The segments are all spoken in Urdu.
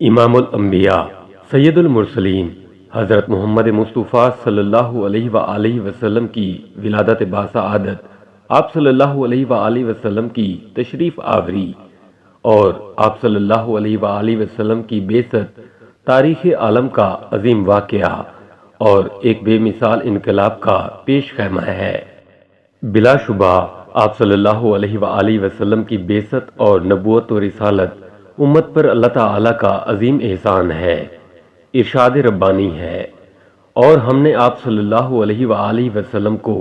امام الانبیاء سید المرسلین حضرت محمد مصطفیٰ صلی اللہ علیہ وآلہ وسلم کی ولادت باسعادت، آپ صلی اللہ علیہ وآلہ وسلم کی تشریف آوری اور آپ صلی اللہ علیہ وآلہ وسلم کی بعثت تاریخ عالم کا عظیم واقعہ اور ایک بے مثال انقلاب کا پیش خیمہ ہے۔ بلا شبہ آپ صلی اللہ علیہ وآلہ وسلم کی بعثت اور نبوت و رسالت امت پر اللہ تعالیٰ کا عظیم احسان ہے، ارشاد ربانی ہے، اور ہم نے آپ صلی اللہ علیہ وآلہ وسلم کو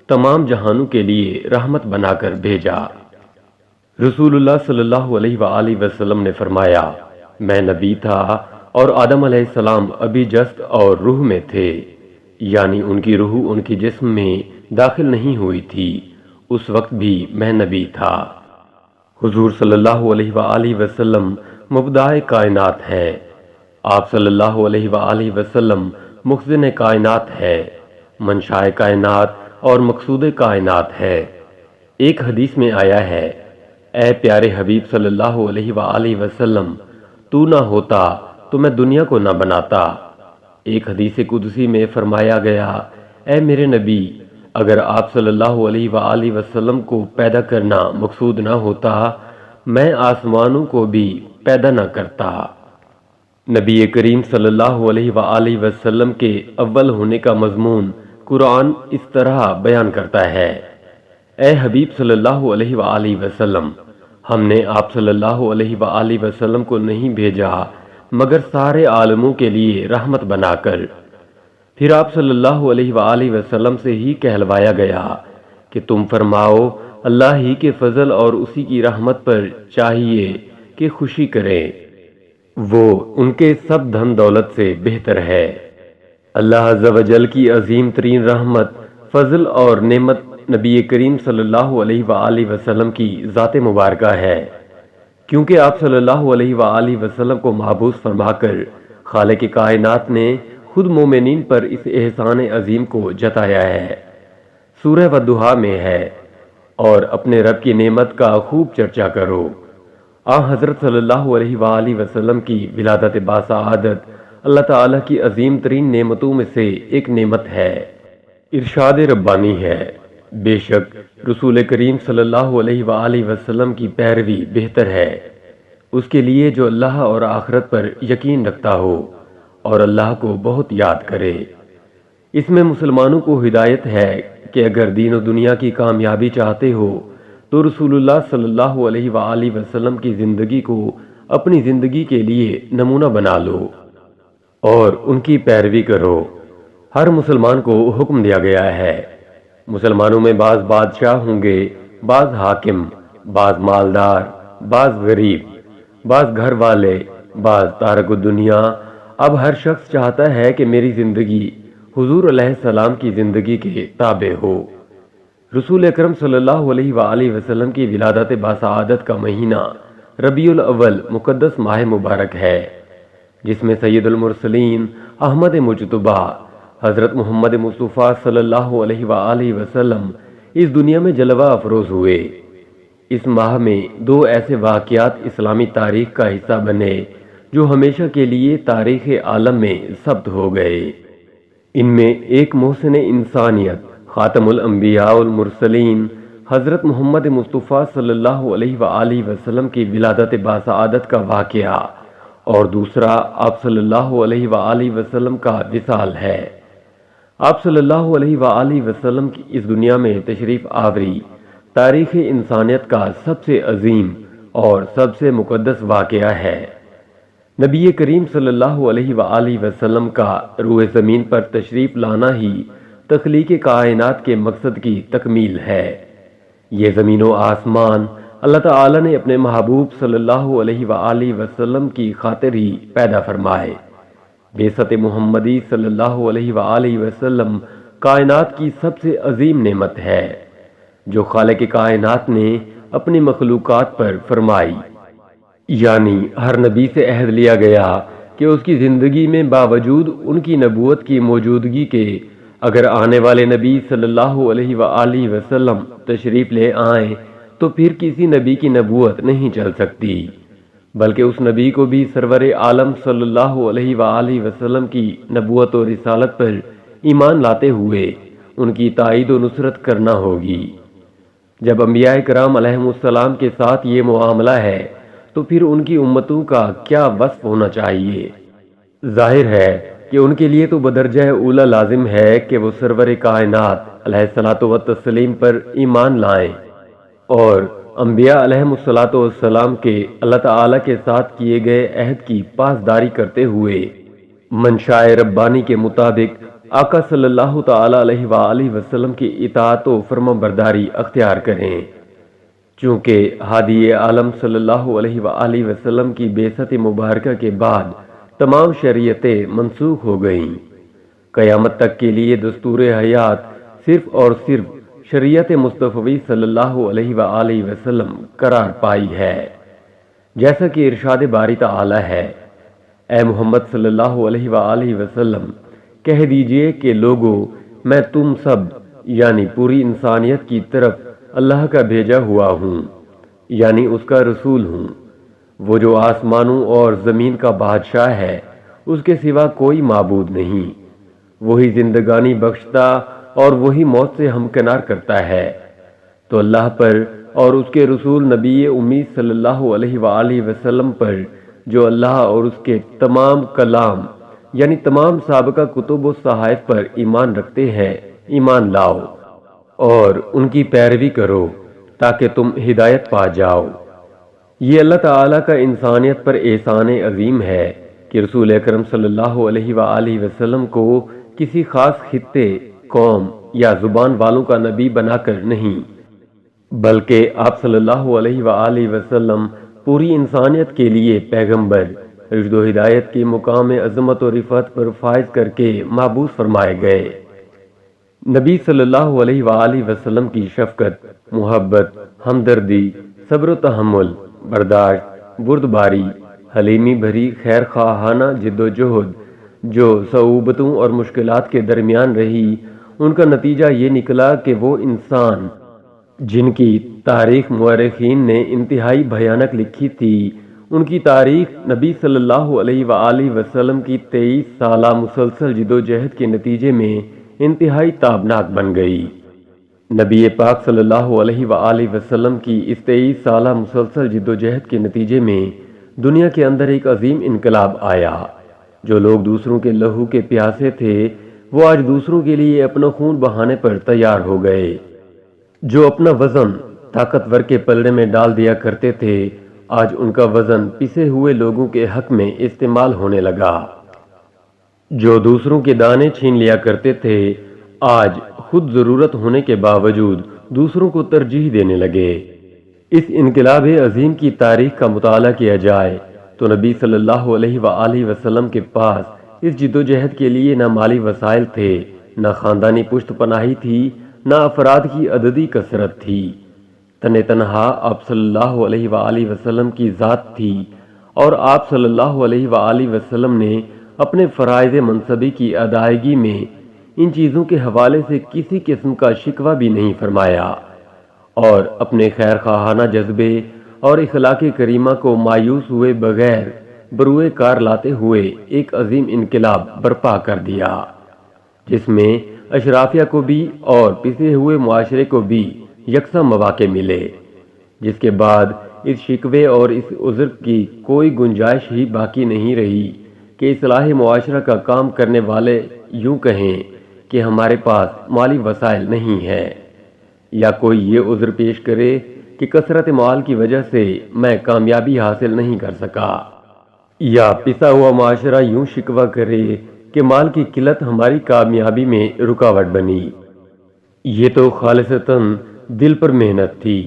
تمام جہانوں کے لیے رحمت بنا کر بھیجا۔ رسول اللہ صلی اللہ علیہ وآلہ وسلم نے فرمایا، میں نبی تھا اور آدم علیہ السلام ابھی جسد اور روح میں تھے، یعنی ان کی روح ان کے جسم میں داخل نہیں ہوئی تھی، اس وقت بھی میں نبی تھا۔ حضور صلی اللہ علیہ وآلہ وسلم مبدع کائنات ہیں، آپ صلی اللہ علیہ وآلہ وسلم مخزن کائنات ہے، منشاء کائنات اور مقصود کائنات ہے۔ ایک حدیث میں آیا ہے، اے پیارے حبیب صلی اللہ علیہ وآلہ وسلم، تو نہ ہوتا تو میں دنیا کو نہ بناتا۔ ایک حدیث قدسی میں فرمایا گیا، اے میرے نبی، اگر آپ صلی اللہ علیہ وآلہ وسلم کو پیدا کرنا مقصود نہ ہوتا، میں آسمانوں کو بھی پیدا نہ کرتا۔ نبی کریم صلی اللہ علیہ وآلہ وسلم کے اول ہونے کا مضمون قرآن اس طرح بیان کرتا ہے، اے حبیب صلی اللہ علیہ وآلہ وسلم، ہم نے آپ صلی اللہ علیہ وآلہ وسلم کو نہیں بھیجا مگر سارے عالموں کے لیے رحمت بنا کر۔ پھر آپ صلی اللہ علیہ وآلہ وسلم سے ہی کہلوایا گیا کہ تم فرماؤ، اللہ ہی کے فضل اور اسی کی رحمت پر چاہیے کہ خوشی کریں، وہ ان کے سب دھن دولت سے بہتر ہے۔ اللہ عز و جل کی عظیم ترین رحمت، فضل اور نعمت نبی کریم صلی اللہ علیہ وآلہ وسلم کی ذات مبارکہ ہے، کیونکہ آپ صلی اللہ علیہ وآلہ وسلم کو محبوس فرما کر خالق کائنات نے خود مومنین پر اس احسان عظیم کو جتایا ہے۔ سورہ والضحیٰ میں ہے، اور اپنے رب کی نعمت کا خوب چرچا کرو۔ حضرت صلی اللہ علیہ وآلہ وسلم کی ولادت باسعادت اللہ تعالیٰ کی عظیم ترین نعمتوں میں سے ایک نعمت ہے، ارشاد ربانی ہے، بے شک رسول کریم صلی اللہ علیہ وآلہ وسلم کی پیروی بہتر ہے اس کے لیے جو اللہ اور آخرت پر یقین رکھتا ہو اور اللہ کو بہت یاد کرے۔ اس میں مسلمانوں کو ہدایت ہے کہ اگر دین و دنیا کی کامیابی چاہتے ہو تو رسول اللہ صلی اللہ علیہ وآلہ وسلم کی زندگی کو اپنی زندگی کے لیے نمونہ بنا لو اور ان کی پیروی کرو۔ ہر مسلمان کو حکم دیا گیا ہے، مسلمانوں میں بعض بادشاہ ہوں گے، بعض حاکم، بعض مالدار، بعض غریب، بعض گھر والے، بعض تارک الدنیا۔ اب ہر شخص چاہتا ہے کہ میری زندگی حضور علیہ السلام کی زندگی کے تابع ہو۔ رسول اکرم صلی اللہ علیہ وآلہ وسلم کی ولادت باسعادت کا مہینہ ربیع الاول مقدس ماہ مبارک ہے، جس میں سید المرسلین احمد مجتبیٰ حضرت محمد مصطفیٰ صلی اللہ علیہ وآلہ وسلم اس دنیا میں جلوہ افروز ہوئے۔ اس ماہ میں دو ایسے واقعات اسلامی تاریخ کا حصہ بنے جو ہمیشہ کے لیے تاریخ عالم میں ثبت ہو گئے۔ ان میں ایک محسن انسانیت، خاتم الانبیاء والمرسلین حضرت محمد مصطفیٰ صلی اللہ علیہ وآلہ وسلم کی ولادت باسعادت کا واقعہ اور دوسرا آپ صلی اللہ علیہ وآلہ وسلم کا وصال ہے۔ آپ صلی اللہ علیہ وآلہ وسلم کی اس دنیا میں تشریف آوری تاریخ انسانیت کا سب سے عظیم اور سب سے مقدس واقعہ ہے۔ نبی کریم صلی اللہ علیہ وآلہ وسلم کا روح زمین پر تشریف لانا ہی تخلیق کائنات کے مقصد کی تکمیل ہے۔ یہ زمین و آسمان اللہ تعالی نے اپنے محبوب صلی اللہ علیہ وآلہ وسلم کی خاطر ہی پیدا فرمائے۔ بعثت محمدی صلی اللہ علیہ وآلہ وسلم کائنات کی سب سے عظیم نعمت ہے جو خالق کائنات نے اپنی مخلوقات پر فرمائی، یعنی ہر نبی سے عہد لیا گیا کہ اس کی زندگی میں باوجود ان کی نبوت کی موجودگی کے اگر آنے والے نبی صلی اللہ علیہ وآلہ وسلم تشریف لے آئیں تو پھر کسی نبی کی نبوت نہیں چل سکتی، بلکہ اس نبی کو بھی سرور عالم صلی اللہ علیہ وآلہ وسلم کی نبوت و رسالت پر ایمان لاتے ہوئے ان کی تائید و نصرت کرنا ہوگی۔ جب انبیاء کرام علیہم السلام کے ساتھ یہ معاملہ ہے تو پھر ان کی امتوں کا کیا وصف ہونا چاہیے؟ ظاہر ہے کہ ان کے لیے تو بدرجہ اولا لازم ہے کہ وہ سرور کائنات علیہ الصلوۃ والتسلیم پر ایمان لائیں اور انبیاء علیہم الصلوۃ والسلام کے اللہ تعالی کے ساتھ کیے گئے عہد کی پاسداری کرتے ہوئے منشاء ربانی کے مطابق آقا صلی اللہ تعالی علیہ وآلہ وسلم کی اطاعت و فرما برداری اختیار کریں۔ چونکہ ہادی عالم صلی اللہ علیہ وآلہ وسلم کی بعثت مبارکہ کے بعد تمام شریعتیں منسوخ ہو گئیں، قیامت تک کے لیے دستور حیات صرف اور صرف شریعت مصطفی صلی اللہ علیہ وآلہ وسلم قرار پائی ہے۔ جیسا کہ ارشاد باری تعالی ہے، اے محمد صلی اللہ علیہ وآلہ وسلم کہہ دیجئے کہ لوگو، میں تم سب یعنی پوری انسانیت کی طرف اللہ کا بھیجا ہوا ہوں، یعنی اس کا رسول ہوں۔ وہ جو آسمانوں اور زمین کا بادشاہ ہے، اس کے سوا کوئی معبود نہیں، وہی زندگانی بخشتا اور وہی موت سے ہمکنار کرتا ہے۔ تو اللہ پر اور اس کے رسول نبی امی صلی اللہ علیہ وآلہ وسلم پر جو اللہ اور اس کے تمام کلام یعنی تمام سابقہ کتب و صحائف پر ایمان رکھتے ہیں ایمان لاؤ اور ان کی پیروی کرو تاکہ تم ہدایت پا جاؤ۔ یہ اللہ تعالیٰ کا انسانیت پر احسان عظیم ہے کہ رسول اکرم صلی اللہ علیہ وآلہ وسلم کو کسی خاص خطے، قوم یا زبان والوں کا نبی بنا کر نہیں، بلکہ آپ صلی اللہ علیہ وآلہ وسلم پوری انسانیت کے لیے پیغمبر، رشد و ہدایت کے مقام عظمت و رفعت پر فائز کر کے معبوس فرمائے گئے۔ نبی صلی اللہ علیہ وآلہ وسلم کی شفقت، محبت، ہمدردی، صبر و تحمل، برداشت، بردباری، حلیمی بھری خیر خواہانہ جد و جہد جو صعوبتوں اور مشکلات کے درمیان رہی، ان کا نتیجہ یہ نکلا کہ وہ انسان جن کی تاریخ مورخین نے انتہائی بھیانک لکھی تھی، ان کی تاریخ نبی صلی اللہ علیہ وآلہ وسلم کی 23 سالہ مسلسل جد و جہد کے نتیجے میں انتہائی تابناک بن گئی۔ نبی پاک صلی اللہ علیہ وآلہ وسلم کی اس 23 سالہ مسلسل جد و جہد کے نتیجے میں دنیا کے اندر ایک عظیم انقلاب آیا۔ جو لوگ دوسروں کے لہو کے پیاسے تھے، وہ آج دوسروں کے لیے اپنا خون بہانے پر تیار ہو گئے۔ جو اپنا وزن طاقتور کے پلڑے میں ڈال دیا کرتے تھے، آج ان کا وزن پسے ہوئے لوگوں کے حق میں استعمال ہونے لگا۔ جو دوسروں کے دانے چھین لیا کرتے تھے، آج خود ضرورت ہونے کے باوجود دوسروں کو ترجیح دینے لگے۔ اس انقلاب عظیم کی تاریخ کا مطالعہ کیا جائے تو نبی صلی اللہ علیہ وآلہ وسلم کے پاس اس جد و جہد کے لیے نہ مالی وسائل تھے، نہ خاندانی پشت پناہی تھی، نہ افراد کی عددی کثرت تھی۔ تنہا آپ صلی اللہ علیہ وآلہ وسلم کی ذات تھی اور آپ صلی اللہ علیہ وآلہ وسلم نے اپنے فرائض منصبی کی ادائیگی میں ان چیزوں کے حوالے سے کسی قسم کا شکوہ بھی نہیں فرمایا اور اپنے خیر خواہانہ جذبے اور اخلاق کریمہ کو مایوس ہوئے بغیر بروئے کار لاتے ہوئے ایک عظیم انقلاب برپا کر دیا، جس میں اشرافیہ کو بھی اور پسے ہوئے معاشرے کو بھی یکساں مواقع ملے، جس کے بعد اس شکوے اور اس عذر کی کوئی گنجائش ہی باقی نہیں رہی کہ اصلاح معاشرہ کا کام کرنے والے یوں کہیں کہ ہمارے پاس مالی وسائل نہیں ہے، یا کوئی یہ عذر پیش کرے کہ کثرت مال کی وجہ سے میں کامیابی حاصل نہیں کر سکا، یا پسا ہوا معاشرہ یوں شکوہ کرے کہ مال کی قلت ہماری کامیابی میں رکاوٹ بنی۔ یہ تو خالصتاً دل پر محنت تھی،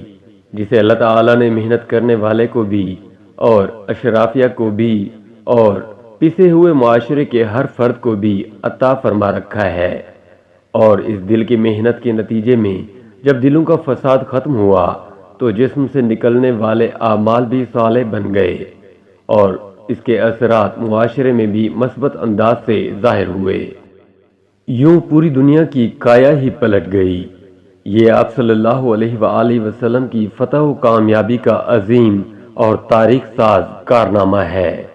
جسے اللہ تعالیٰ نے محنت کرنے والے کو بھی اور اشرافیہ کو بھی اور پسے ہوئے معاشرے کے ہر فرد کو بھی عطا فرما رکھا ہے، اور اس دل کی محنت کے نتیجے میں جب دلوں کا فساد ختم ہوا تو جسم سے نکلنے والے اعمال بھی صالح بن گئے اور اس کے اثرات معاشرے میں بھی مثبت انداز سے ظاہر ہوئے۔ یوں پوری دنیا کی کایا ہی پلٹ گئی۔ یہ آپ صلی اللہ علیہ وآلہ وسلم کی فتح و کامیابی کا عظیم اور تاریخ ساز کارنامہ ہے۔